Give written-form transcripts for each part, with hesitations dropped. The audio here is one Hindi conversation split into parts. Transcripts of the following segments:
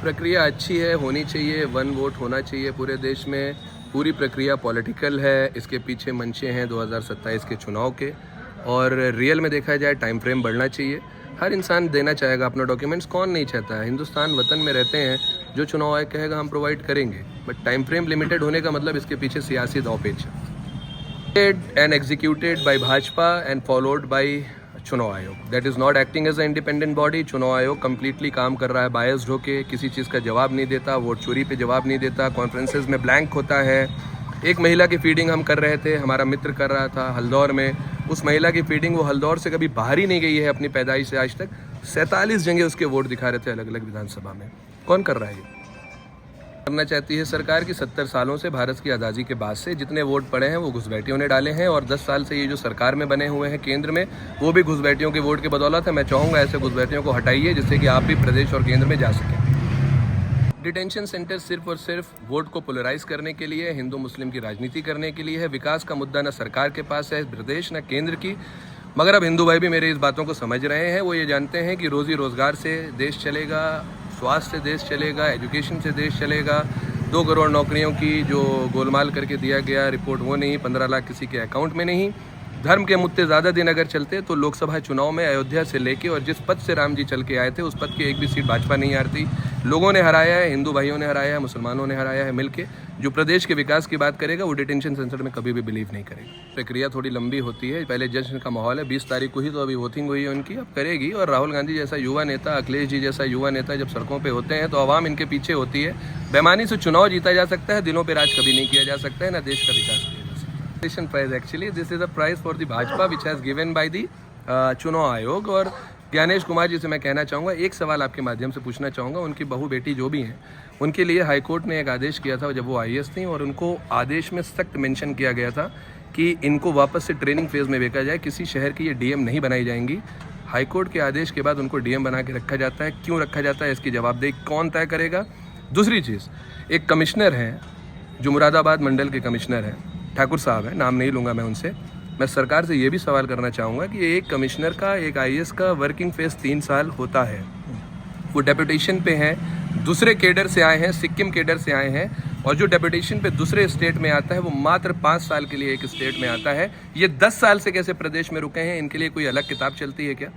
प्रक्रिया अच्छी है, होनी चाहिए, वन वोट होना चाहिए पूरे देश में। पूरी प्रक्रिया पॉलिटिकल है, इसके पीछे मंशे हैं 2027 के चुनाव के। और रियल में देखा जाए टाइम फ्रेम बढ़ना चाहिए। हर इंसान देना चाहेगा अपना डॉक्यूमेंट्स, कौन नहीं चाहता है। हिंदुस्तान वतन में रहते हैं, जो चुनाव आयोग कहेगा हम प्रोवाइड करेंगे, बट टाइम फ्रेम लिमिटेड होने का मतलब इसके पीछे सियासी दांवपेच है। And executed by Bhajpa and followed by चुनाव आयोग, that is not acting as a independent body. चुनाव आयोग कम्प्लीटली काम कर रहा है बायस्ड होके, किसी चीज़ का जवाब नहीं देता, वोट चोरी पे जवाब नहीं देता, कॉन्फ्रेंसेज में ब्लैंक होता है। एक महिला की फीडिंग हम कर रहे थे, हमारा मित्र कर रहा था हल्दौर में। उस महिला की फीडिंग वो हल्दौर से कभी बाहर ही नहीं गई है अपनी पैदाइश से आज तक। 47 जगह उसके वोट दिखा रहे थे अलग अलग विधानसभा में। कौन कर रहा है ये? करना चाहती है सरकार की 70 सालों से, भारत की आज़ादी के बाद से जितने वोट पड़े हैं वो घुसपैठियों ने डाले हैं। और 10 साल से ये जो सरकार में बने हुए हैं केंद्र में, वो भी घुसपैठियों के वोट की बदौलत है। मैं चाहूँगा ऐसे घुसपैठियों को हटाइए, जिससे कि आप भी प्रदेश और केंद्र में जा सकें। डिटेंशन सेंटर सिर्फ और सिर्फ वोट को पोलराइज करने के लिए, हिंदू मुस्लिम की राजनीति करने के लिए है। विकास का मुद्दा न सरकार के पास है, प्रदेश न केंद्र की। मगर अब हिंदू भाई भी मेरे इस बातों को समझ रहे हैं। वो ये जानते हैं कि रोजी रोजगार से देश चलेगा, स्वास्थ्य से देश चलेगा, एजुकेशन से देश चलेगा। 2 करोड़ नौकरियों की जो गोलमाल करके दिया गया रिपोर्ट वो नहीं, 15 लाख किसी के अकाउंट में नहीं। धर्म के मुद्दे ज़्यादा दिन अगर चलते तो लोकसभा चुनाव में अयोध्या से लेके और जिस पद से राम जी चल के आए थे, उस पद की एक भी सीट भाजपा नहीं हारती। लोगों ने हराया है, हिंदू भाइयों ने हराया है, मुसलमानों ने हराया है मिलके। जो प्रदेश के विकास की बात करेगा वो डिटेंशन सेंटर में कभी भी बिलीव नहीं करेगा। प्रक्रिया थोड़ी लंबी होती है, पहले जश्न का माहौल है। 20 तारीख को ही तो अभी वोटिंग हुई है उनकी, अब करेगी। और राहुल गांधी जैसा युवा नेता, अखिलेश जी जैसा युवा नेता जब सड़कों पर होते हैं तो आवाम इनके पीछे होती है। बेईमानी से चुनाव जीता जा सकता है, दिलों पर राज कभी नहीं किया जा सकता है, ना देश का विकास किया जा सकता है। Prize actually this is a prize for the Bhajpa which has given by the चुनाव आयोग। और ज्ञानेश कुमार जी से मैं कहना चाहूँगा, एक सवाल आपके माध्यम से पूछना चाहूँगा। उनकी बहू बेटी जो भी हैं, उनके लिए हाईकोर्ट ने एक आदेश किया था जब वो IAS थी, और उनको आदेश में सख्त मेंशन किया गया था कि इनको वापस से ट्रेनिंग फेज़ में भेजा जाए। किसी शहर की ये DM नहीं बनाई जाएंगी। हाईकोर्ट के आदेश के बाद उनको DM बना के रखा जाता है। क्यों रखा जाता है, इसकी जवाबदेही कौन तय करेगा? दूसरी चीज़, एक कमिश्नर हैं जो मुरादाबाद मंडल के कमिश्नर हैं, ठाकुर साहब हैं, नाम नहीं लूँगा मैं उनसे। मैं सरकार से ये भी सवाल करना चाहूँगा कि एक कमिश्नर का, एक IAS का वर्किंग फेस 3 साल होता है। वो डेपुटेशन पे हैं, दूसरे केडर से आए हैं, सिक्किम केडर से आए हैं। और जो डेपुटेशन पे दूसरे स्टेट में आता है वो मात्र 5 साल के लिए एक स्टेट में आता है। ये 10 साल से कैसे प्रदेश में रुके हैं, इनके लिए कोई अलग किताब चलती है क्या?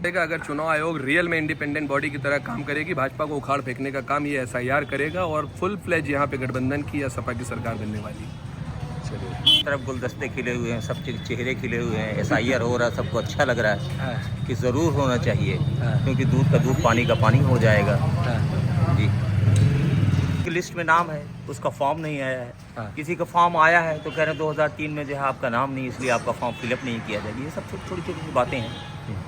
अगर चुनाव आयोग रियल में इंडिपेंडेंट बॉडी की तरह काम करेगी, भाजपा को उखाड़ फेंकने का काम ये SIR करेगा और फुल फ्लेज यहाँ पे गठबंधन की या सपा की सरकार बनने वाली है। तरफ गुलदस्ते खिले हुए हैं, सब चेहरे खिले हुए हैं, SIR हो रहा है, सबको अच्छा लग रहा है कि ज़रूर होना चाहिए, क्योंकि दूध का दूध, पानी का पानी हो जाएगा। जी, की लिस्ट में नाम है, उसका फॉर्म नहीं आया है। किसी का फॉर्म आया है तो कह रहे हैं 2003 में जो है आपका नाम नहीं, इसलिए आपका फॉर्म फिलअप नहीं किया जाएगा। ये सब छोटी छोटी बातें हैं।